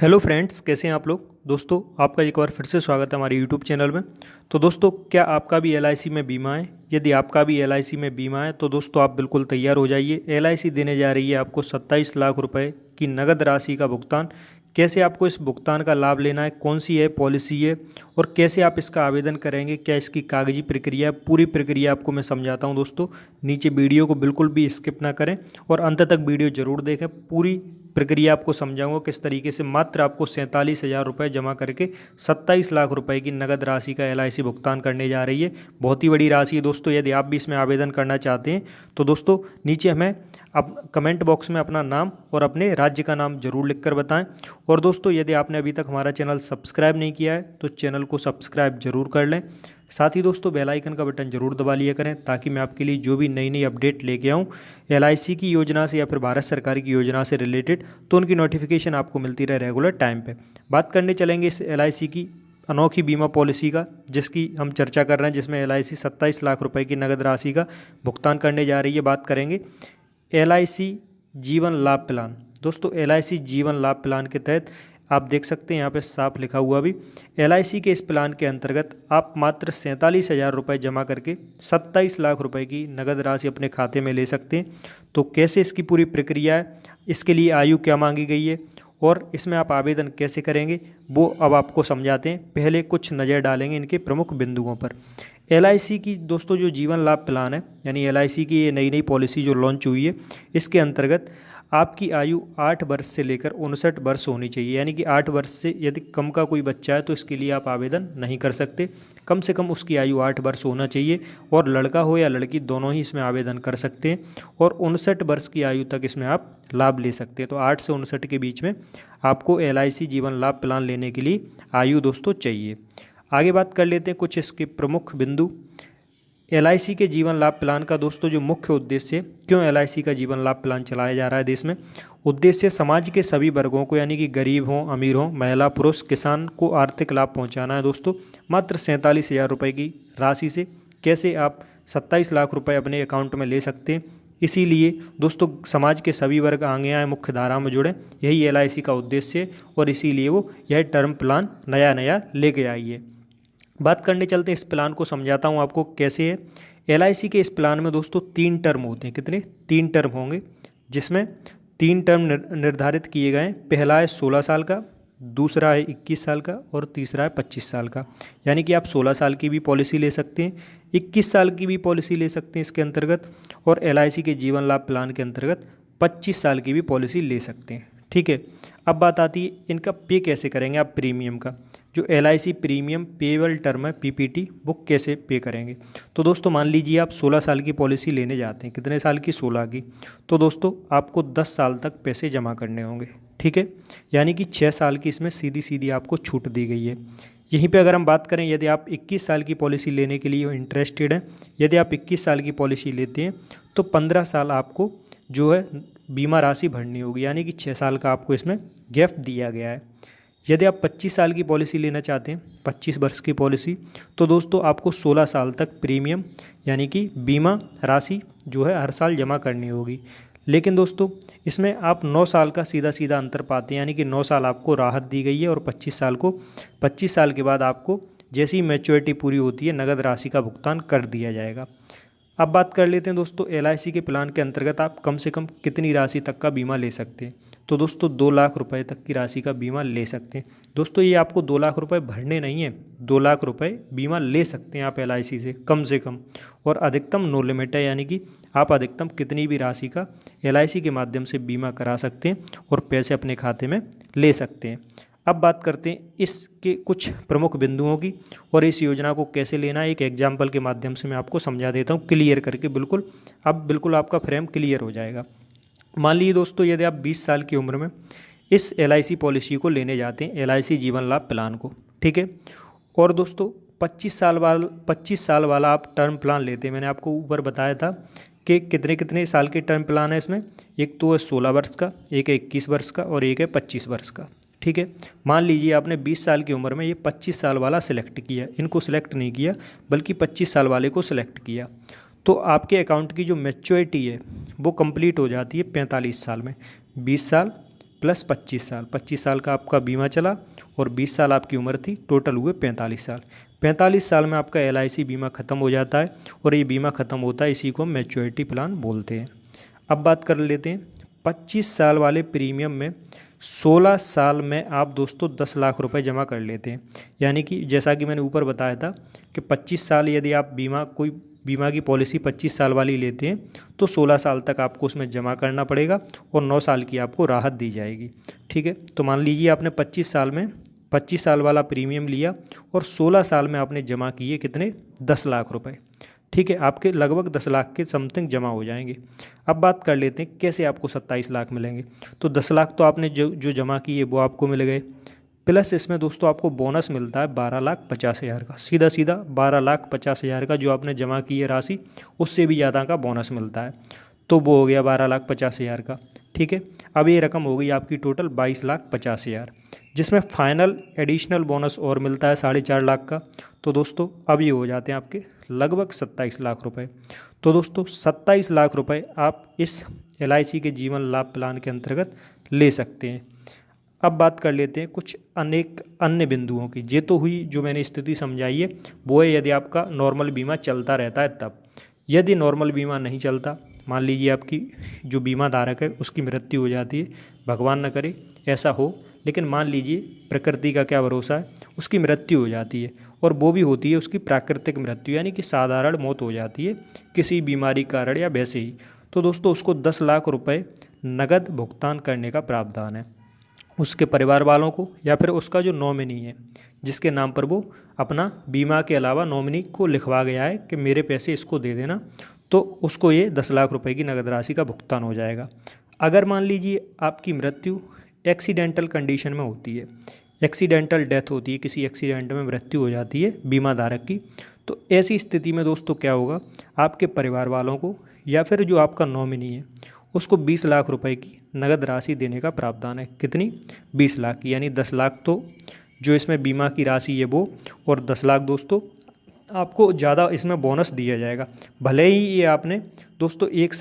Hello friends, कैसे हैं आप लोग। दोस्तों, आपका एक बार फिर से स्वागत है हमारे यूट्यूब चैनल में। तो दोस्तों, क्या आपका भी एलआईसी में बीमा है? यदि आपका भी एलआईसी में बीमा है तो दोस्तों आप बिल्कुल तैयार हो जाइए। एलआईसी देने जा रही है आपको 27 लाख रुपए की नगद राशि का भुगतान। कैसे आपको इस भुगतान का लाभ लेना है, कौन सी है पॉलिसी है और कैसे आप इसका आवेदन करेंगे, क्या इसकी कागजी प्रक्रिया है, पूरी प्रक्रिया आपको मैं समझाता हूं। दोस्तों, नीचे वीडियो को बिल्कुल भी स्किप ना करें और अंत तक वीडियो जरूर देखें। पूरी प्रक्रिया आपको समझाऊंगा किस तरीके से मात्र आपको 47,000 रुपये जमा करके 27 लाख रुपए की नगद राशि का एलआईसी भुगतान करने जा रही है। बहुत ही बड़ी राशि है दोस्तों। यदि आप भी इसमें आवेदन करना चाहते हैं तो दोस्तों नीचे हमें आप कमेंट बॉक्स में अपना नाम और अपने राज्य का नाम जरूर लिखकर बताएं। और दोस्तों, यदि आपने अभी तक हमारा चैनल सब्सक्राइब नहीं किया है तो चैनल को सब्सक्राइब जरूर कर लें। साथ ही दोस्तों, बेल आइकन का बटन जरूर दबा लिया करें ताकि मैं आपके लिए जो भी नई नई अपडेट लेके आऊँ एलआईसी की योजना से या फिर भारत सरकार की योजना से रिलेटेड, तो उनकी नोटिफिकेशन आपको मिलती रहे रेगुलर टाइम पे। बात करने चलेंगे इस एलआईसी की अनोखी बीमा पॉलिसी का जिसकी हम चर्चा कर रहे हैं, जिसमें एलआईसी 27 लाख रुपए की नगद राशि का भुगतान करने जा रही है। बात करेंगे एलआईसी जीवन लाभ प्लान। दोस्तों, एलआईसी जीवन लाभ प्लान के तहत आप देख सकते हैं यहाँ पे साफ लिखा हुआ भी, एलआईसी के इस प्लान के अंतर्गत आप मात्र 47,000 रुपये जमा करके 27 लाख रुपए की नगद राशि अपने खाते में ले सकते हैं। तो कैसे इसकी पूरी प्रक्रिया है, इसके लिए आयु क्या मांगी गई है और इसमें आप आवेदन कैसे करेंगे, वो अब आपको समझाते हैं। पहले कुछ नज़र डालेंगे इनके प्रमुख बिंदुओं पर। एलआईसी की दोस्तों जो जीवन लाभ प्लान है, यानी एलआईसी की ये नई नई पॉलिसी जो लॉन्च हुई है, इसके अंतर्गत आपकी आयु 8 वर्ष से लेकर 59 वर्ष होनी चाहिए। यानी कि 8 वर्ष से यदि कम का कोई बच्चा है तो इसके लिए आप आवेदन नहीं कर सकते। कम से कम उसकी आयु 8 वर्ष होना चाहिए और लड़का हो या लड़की दोनों ही इसमें आवेदन कर सकते हैं। और 59 वर्ष की आयु तक इसमें आप लाभ ले सकते हैं। तो 8 से 59 के बीच में आपको एलआईसी जीवन लाभ प्लान लेने के लिए आयु दोस्तों चाहिए। आगे बात कर लेते हैं कुछ इसके प्रमुख बिंदु। एलआईसी के जीवन लाभ प्लान का दोस्तों जो मुख्य उद्देश्य, क्यों एलआईसी का जीवन लाभ प्लान चलाया जा रहा है देश में, उद्देश्य समाज के सभी वर्गों को, यानी कि गरीब हों, अमीर हों, महिला, पुरुष, किसान को आर्थिक लाभ पहुंचाना है। दोस्तों, मात्र 47,000 रुपये की राशि से कैसे आप 27 लाख रुपए अपने अकाउंट में ले सकते हैं। इसीलिए दोस्तों समाज के सभी वर्ग आगे आए, मुख्य धारा में जुड़े, यही एलआईसी का उद्देश्य है और इसीलिए वो यह टर्म प्लान नया नया लेके आई है। बात करने चलते हैं इस प्लान को समझाता हूँ आपको कैसे है। एलआईसी के इस प्लान में दोस्तों 3 टर्म होते हैं। कितने? 3 टर्म होंगे, जिसमें 3 टर्म निर्धारित किए गए हैं। पहला है 16 साल का, दूसरा है 21 साल का और तीसरा है 25 साल का। यानी कि आप 16 साल की भी पॉलिसी ले सकते हैं, 21 साल की भी पॉलिसी ले सकते हैं इसके अंतर्गत, और एलआईसी के जीवन लाभ प्लान के अंतर्गत 25 साल की भी पॉलिसी ले सकते हैं। ठीक है, अब बात आती है इनका पे कैसे करेंगे आप प्रीमियम का। जो एलआईसी प्रीमियम पेएबल टर्म है पीपीटी, वो कैसे पे करेंगे। तो दोस्तों मान लीजिए आप 16 साल की पॉलिसी लेने जाते हैं। कितने साल की? 16 की। तो दोस्तों आपको 10 साल तक पैसे जमा करने होंगे। ठीक है, यानी कि 6 साल की इसमें सीधी सीधी आपको छूट दी गई है। यहीं पे अगर हम बात करें, यदि आप 21 साल की पॉलिसी लेने के लिए इंटरेस्टेड हैं, यदि आप 21 साल की पॉलिसी लेते हैं तो 15 साल आपको जो है बीमा राशि भरनी होगी। यानी कि 6 साल का आपको इसमें गैप दिया गया है। यदि आप 25 साल की पॉलिसी लेना चाहते हैं, 25 वर्ष की पॉलिसी, तो दोस्तों आपको 16 साल तक प्रीमियम यानी कि बीमा राशि जो है हर साल जमा करनी होगी। लेकिन दोस्तों इसमें आप 9 साल का सीधा सीधा अंतर पाते हैं। यानी कि 9 साल आपको राहत दी गई है और 25 साल के बाद आपको जैसी ही मैच्योरिटी पूरी होती है नगद राशि का भुगतान कर दिया जाएगा। अब बात कर लेते हैं दोस्तों एलआईसी के प्लान के अंतर्गत आप कम से कम कितनी राशि तक का बीमा ले सकते हैं। तो दोस्तों 2 लाख रुपए तक की राशि का बीमा ले सकते हैं। दोस्तों ये आपको 2 लाख रुपए भरने नहीं है, 2 लाख रुपए बीमा ले सकते हैं आप एलआईसी से कम, और अधिकतम नो लिमिट है। यानी कि आप अधिकतम कितनी भी राशि का एलआईसी के माध्यम से बीमा करा सकते हैं और पैसे अपने खाते में ले सकते हैं। अब बात करते हैं इसके कुछ प्रमुख बिंदुओं की और इस योजना को कैसे लेना है। एक एग्जाम्पल के माध्यम से मैं आपको समझा देता हूँ क्लियर करके, बिल्कुल अब बिल्कुल आपका फ्रेम क्लियर हो जाएगा। मान लीजिए दोस्तों यदि आप 20 साल की उम्र में इस एलआईसी पॉलिसी को लेने जाते हैं, एलआईसी जीवन लाभ प्लान को, ठीक है, और दोस्तों 25 साल वाला आप टर्म प्लान लेते हैं। मैंने आपको ऊपर बताया था कि कितने कितने साल के टर्म प्लान है इसमें। एक तो है 16 वर्ष का, एक है 21 वर्ष का और एक है 25 वर्ष का। ठीक है, मान लीजिए आपने 20 साल की उम्र में ये 25 साल वाला सिलेक्ट किया, इनको सिलेक्ट नहीं किया बल्कि 25 साल वाले को सिलेक्ट किया, तो आपके अकाउंट की जो मैच्योरिटी है वो कंप्लीट हो जाती है 45 साल में। 20 साल प्लस 25 साल, 25 साल का आपका बीमा चला और 20 साल आपकी उम्र थी, टोटल हुए 45 साल। 45 साल में आपका LIC बीमा ख़त्म हो जाता है और ये बीमा ख़त्म होता है, इसी को हम मैच्योरिटी प्लान बोलते हैं। अब बात कर लेते हैं 25 साल वाले प्रीमियम में 16 साल में आप दोस्तों 10 लाख रुपए जमा कर लेते हैं। यानी कि जैसा कि मैंने ऊपर बताया था कि 25 साल यदि आप कोई बीमा की पॉलिसी 25 साल वाली लेते हैं तो 16 साल तक आपको उसमें जमा करना पड़ेगा और 9 साल की आपको राहत दी जाएगी। ठीक है, तो मान लीजिए आपने 25 साल वाला प्रीमियम लिया और 16 साल में आपने जमा किए कितने, 10 लाख रुपए। ठीक है, आपके लगभग 10 लाख के समथिंग जमा हो जाएंगे। अब बात कर लेते हैं कैसे आपको 27 लाख मिलेंगे। तो 10 लाख तो आपने जो जमा किए वो आपको मिल गए, प्लस इसमें दोस्तों आपको बोनस मिलता है 12,50,000 का, सीधा सीधा 12,50,000 का जो आपने जमा की है राशि, उससे भी ज़्यादा का बोनस मिलता है, तो वो हो गया 12,50,000 का। ठीक है, अब ये रकम हो गई आपकी टोटल 22,50,000, जिसमें फाइनल एडिशनल बोनस और मिलता है 4.5 लाख का। तो दोस्तों अब ये हो जाते हैं आपके लगभग 27 लाख रुपए। तो दोस्तों 27 लाख रुपए आप इस LIC के जीवन लाभ प्लान के अंतर्गत ले सकते हैं। अब बात कर लेते हैं कुछ अनेक अन्य बिंदुओं की। ये तो हुई जो मैंने स्थिति समझाई है, वो है यदि आपका नॉर्मल बीमा चलता रहता है तब। यदि नॉर्मल बीमा नहीं चलता, मान लीजिए आपकी जो बीमा धारक है उसकी मृत्यु हो जाती है, भगवान न करे ऐसा हो, लेकिन मान लीजिए प्रकृति का क्या भरोसा है, उसकी मृत्यु हो जाती है और वो भी होती है उसकी प्राकृतिक मृत्यु, यानी कि साधारण मौत हो जाती है किसी बीमारी कारण या वैसे ही, तो दोस्तों उसको 10 लाख रुपए नगद भुगतान करने का प्रावधान है उसके परिवार वालों को या फिर उसका जो नॉमिनी है जिसके नाम पर वो अपना बीमा के अलावा नॉमिनी को लिखवा गया है कि मेरे पैसे इसको दे देना, तो उसको ये 10 लाख रुपए की नगद राशि का भुगतान हो जाएगा। अगर मान लीजिए आपकी मृत्यु एक्सीडेंटल कंडीशन में होती है, एक्सीडेंटल डेथ होती है, किसी एक्सीडेंट में मृत्यु हो जाती है बीमा धारक की, तो ऐसी स्थिति में दोस्तों क्या होगा, आपके परिवार वालों को या फिर जो आपका नॉमिनी है उसको 20 लाख रुपए की नगद राशि देने का प्रावधान है। कितनी, 20 लाख की, यानी 10 लाख तो जो इसमें बीमा की राशि है वो, और 10 लाख दोस्तों आपको ज़्यादा इसमें बोनस दिया जाएगा। भले ही ये आपने दोस्तों 1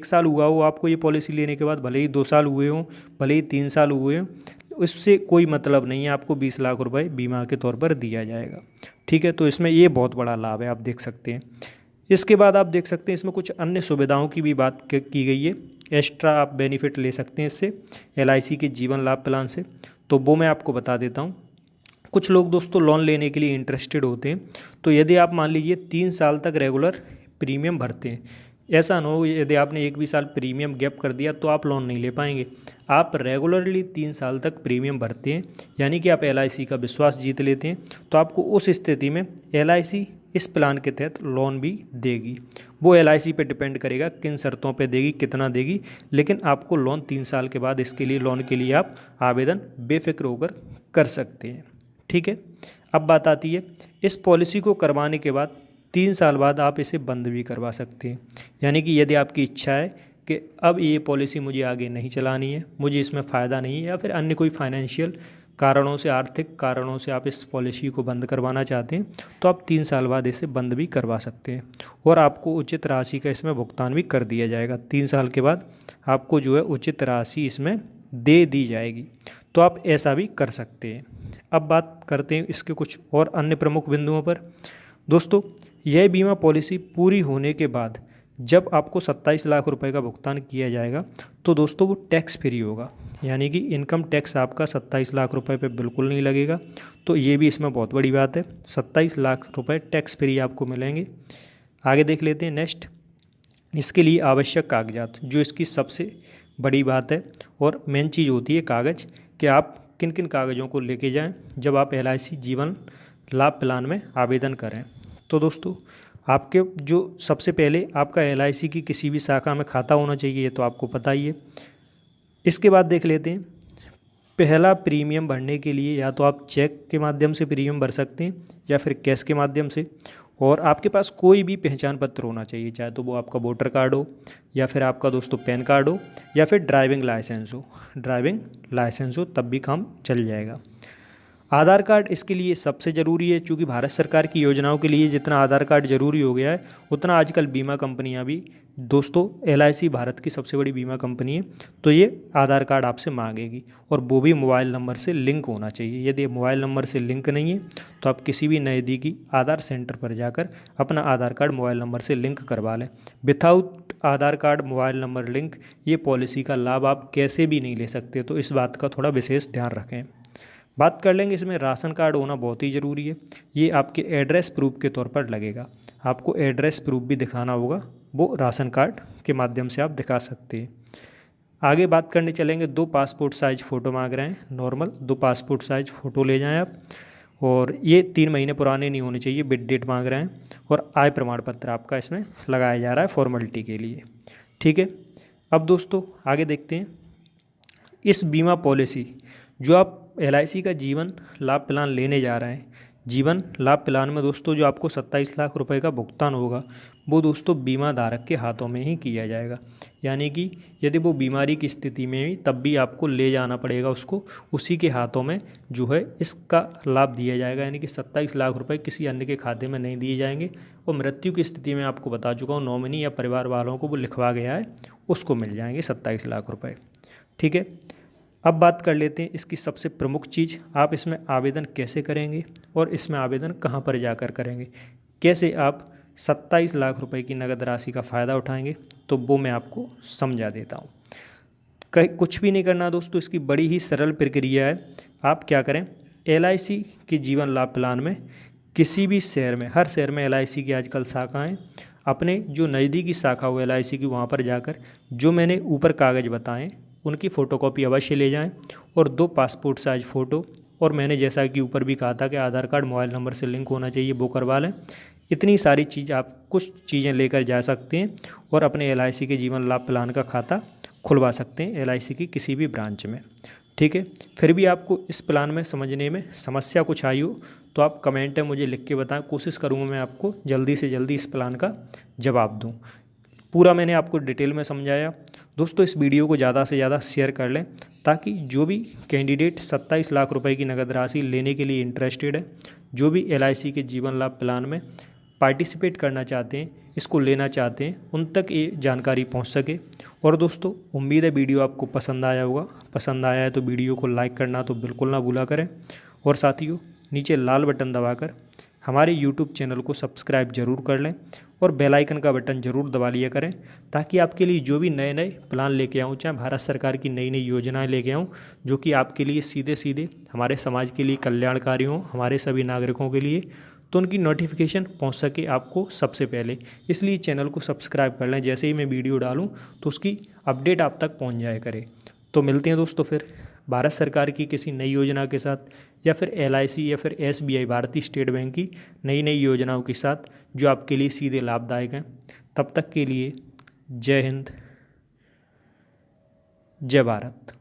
साल हुआ हो आपको ये पॉलिसी लेने के बाद, भले ही 2 साल हुए हों, भले ही 3 साल हुए हों, उससे कोई मतलब नहीं है, आपको 20 लाख रुपए बीमा के तौर पर दिया जाएगा। ठीक है, तो इसमें ये बहुत बड़ा लाभ है, आप देख सकते हैं। इसके बाद आप देख सकते हैं इसमें कुछ अन्य सुविधाओं की भी बात की गई है, एक्स्ट्रा आप बेनिफिट ले सकते हैं इससे LIC के जीवन लाभ प्लान से, तो वो मैं आपको बता देता हूँ। कुछ लोग दोस्तों लोन लेने के लिए इंटरेस्टेड होते हैं, तो यदि आप मान लीजिए 3 साल तक रेगुलर प्रीमियम भरते हैं, ऐसा ना हो यदि आपने एक भी साल प्रीमियम गैप कर दिया तो आप लोन नहीं ले पाएंगे। आप रेगुलरली 3 साल तक प्रीमियम भरते हैं, यानी कि आप LIC का विश्वास जीत लेते हैं, तो आपको उस स्थिति में LIC इस प्लान के तहत लोन भी देगी। वो LIC पे डिपेंड करेगा किन शर्तों पे देगी, कितना देगी, लेकिन आपको लोन 3 साल के बाद इसके लिए लोन के लिए आप आवेदन बेफिक्र होकर कर सकते हैं। ठीक है, अब बात आती है इस पॉलिसी को करवाने के बाद 3 साल बाद आप इसे बंद भी करवा सकते हैं। यानी कि यदि आपकी इच्छा है कि अब ये पॉलिसी मुझे आगे नहीं चलानी है, मुझे इसमें फ़ायदा नहीं है, या फिर अन्य कोई फाइनेंशियल कारणों से, आर्थिक कारणों से आप इस पॉलिसी को बंद करवाना चाहते हैं, तो आप 3 साल बाद इसे बंद भी करवा सकते हैं और आपको उचित राशि का इसमें भुगतान भी कर दिया जाएगा। 3 साल के बाद आपको जो है उचित राशि इसमें दे दी जाएगी, तो आप ऐसा भी कर सकते हैं। अब बात करते हैं इसके कुछ और अन्य प्रमुख बिंदुओं पर। दोस्तों यह बीमा पॉलिसी पूरी होने के बाद जब आपको 27 लाख रुपए का भुगतान किया जाएगा तो दोस्तों वो टैक्स फ्री होगा, यानी कि इनकम टैक्स आपका 27 लाख रुपए पे बिल्कुल नहीं लगेगा। तो ये भी इसमें बहुत बड़ी बात है, 27 लाख रुपए टैक्स फ्री आपको मिलेंगे। आगे देख लेते हैं नेक्स्ट, इसके लिए आवश्यक कागजात, जो इसकी सबसे बड़ी बात है और मेन चीज़ होती है कागज़, कि आप किन किन कागज़ों को लेके जाएं जब आप LIC जीवन लाभ प्लान में आवेदन करें। तो दोस्तों आपके जो सबसे पहले आपका LIC की किसी भी शाखा में खाता होना चाहिए, ये तो आपको पता ही है। इसके बाद देख लेते हैं, पहला प्रीमियम भरने के लिए या तो आप चेक के माध्यम से प्रीमियम भर सकते हैं या फिर कैश के माध्यम से, और आपके पास कोई भी पहचान पत्र होना चाहिए, चाहे तो वो आपका वोटर कार्ड हो या फिर आपका दोस्तों पैन कार्ड हो या फिर ड्राइविंग लाइसेंस हो, तब भी काम चल जाएगा। आधार कार्ड इसके लिए सबसे ज़रूरी है, क्योंकि भारत सरकार की योजनाओं के लिए जितना आधार कार्ड ज़रूरी हो गया है उतना आजकल बीमा कंपनियां भी, दोस्तों एलआईसी भारत की सबसे बड़ी बीमा कंपनी है, तो ये आधार कार्ड आपसे मांगेगी और वो भी मोबाइल नंबर से लिंक होना चाहिए। यदि मोबाइल नंबर से लिंक नहीं है तो आप किसी भी नज़दीकी आधार सेंटर पर जाकर अपना आधार कार्ड मोबाइल नंबर से लिंक करवा लें। विथआउट आधार कार्ड मोबाइल नंबर लिंक ये पॉलिसी का लाभ आप कैसे भी नहीं ले सकते, तो इस बात का थोड़ा विशेष ध्यान रखें। बात कर लेंगे इसमें राशन कार्ड होना बहुत ही ज़रूरी है। ये आपके एड्रेस प्रूफ के तौर पर लगेगा, आपको एड्रेस प्रूफ भी दिखाना होगा, वो राशन कार्ड के माध्यम से आप दिखा सकते हैं। आगे बात करने चलेंगे, 2 पासपोर्ट साइज़ फ़ोटो मांग रहे हैं, नॉर्मल 2 पासपोर्ट साइज़ फ़ोटो ले जाएं आप, और ये 3 महीने पुराने नहीं होने चाहिए, बिड डेट मांग रहे हैं, और आय प्रमाण पत्र आपका इसमें लगाया जा रहा है फॉर्मेलिटी के लिए। ठीक है, अब दोस्तों आगे देखते हैं। इस बीमा पॉलिसी जो आप एलआईसी का जीवन लाभ प्लान लेने जा रहे हैं, जीवन लाभ प्लान में दोस्तों जो आपको 27 लाख रुपए का भुगतान होगा वो दोस्तों बीमा धारक के हाथों में ही किया जाएगा। यानी कि यदि वो बीमारी की स्थिति में भी तब भी आपको ले जाना पड़ेगा उसको, उसी के हाथों में जो है इसका लाभ दिया जाएगा। यानी कि 27 लाख रुपए किसी अन्य के खाते में नहीं दिए जाएंगे, और मृत्यु की स्थिति में आपको बता चुका हूँ, नॉमिनी या परिवार वालों को वो लिखवा गया है उसको मिल जाएंगे 27 लाख रुपये। ठीक है, अब बात कर लेते हैं इसकी सबसे प्रमुख चीज़, आप इसमें आवेदन कैसे करेंगे और इसमें आवेदन कहां पर जाकर करेंगे, कैसे आप 27 लाख रुपए की नगद राशि का फ़ायदा उठाएंगे, तो वो मैं आपको समझा देता हूं। कुछ भी नहीं करना दोस्तों, इसकी बड़ी ही सरल प्रक्रिया है। आप क्या करें, एलआईसी के जीवन लाभ प्लान में किसी भी शहर में, हर शहर में एलआईसी की आजकल शाखाएँ, अपने जो नज़दीकी शाखा हो एलआईसी की वहाँ पर जाकर जो मैंने ऊपर कागज़ बताएँ उनकी फ़ोटोकॉपी अवश्य ले जाएं, और 2 पासपोर्ट साइज फ़ोटो, और मैंने जैसा कि ऊपर भी कहा था कि आधार कार्ड मोबाइल नंबर से लिंक होना चाहिए, वो करवा लें। इतनी सारी चीज़, आप कुछ चीज़ें लेकर जा सकते हैं और अपने एलआईसी के जीवन लाभ प्लान का खाता खुलवा सकते हैं एलआईसी की किसी भी ब्रांच में। ठीक है, फिर भी आपको इस प्लान में समझने में समस्या कुछ आई हो तो आप कमेंट में मुझे लिख के बताएं, कोशिश करूँगा मैं आपको जल्दी से जल्दी इस प्लान का जवाब दूँ। पूरा मैंने आपको डिटेल में समझाया। दोस्तों इस वीडियो को ज़्यादा से ज़्यादा शेयर कर लें, ताकि जो भी कैंडिडेट 27 लाख रुपए की नगद राशि लेने के लिए इंटरेस्टेड है, जो भी एलआईसी के जीवन लाभ प्लान में पार्टिसिपेट करना चाहते हैं, इसको लेना चाहते हैं, उन तक ये जानकारी पहुंच सके। और दोस्तों उम्मीद है वीडियो आपको पसंद आया होगा, पसंद आया है तो वीडियो को लाइक करना तो बिल्कुल ना भूला करें, और साथियों नीचे लाल बटन दबाकर हमारे YouTube चैनल को सब्सक्राइब जरूर कर लें, और बेल आइकन का बटन ज़रूर दबा लिया करें, ताकि आपके लिए जो भी नए नए प्लान लेके आऊँ, चाहे भारत सरकार की नई नई योजनाएं लेके आऊँ, जो कि आपके लिए सीधे सीधे हमारे समाज के लिए कल्याणकारी हों, हमारे सभी नागरिकों के लिए, तो उनकी नोटिफिकेशन पहुंच सके आपको सबसे पहले। इसलिए चैनल को सब्सक्राइब कर लें, जैसे ही मैं वीडियो डालूँ तो उसकी अपडेट आप तक पहुँच जाया करे। तो मिलते हैं दोस्तों फिर भारत सरकार की किसी नई योजना के साथ, या फिर एलआईसी या फिर एसबीआई भारतीय स्टेट बैंक की नई नई योजनाओं के साथ जो आपके लिए सीधे लाभदायक हैं। तब तक के लिए जय हिंद, जय भारत।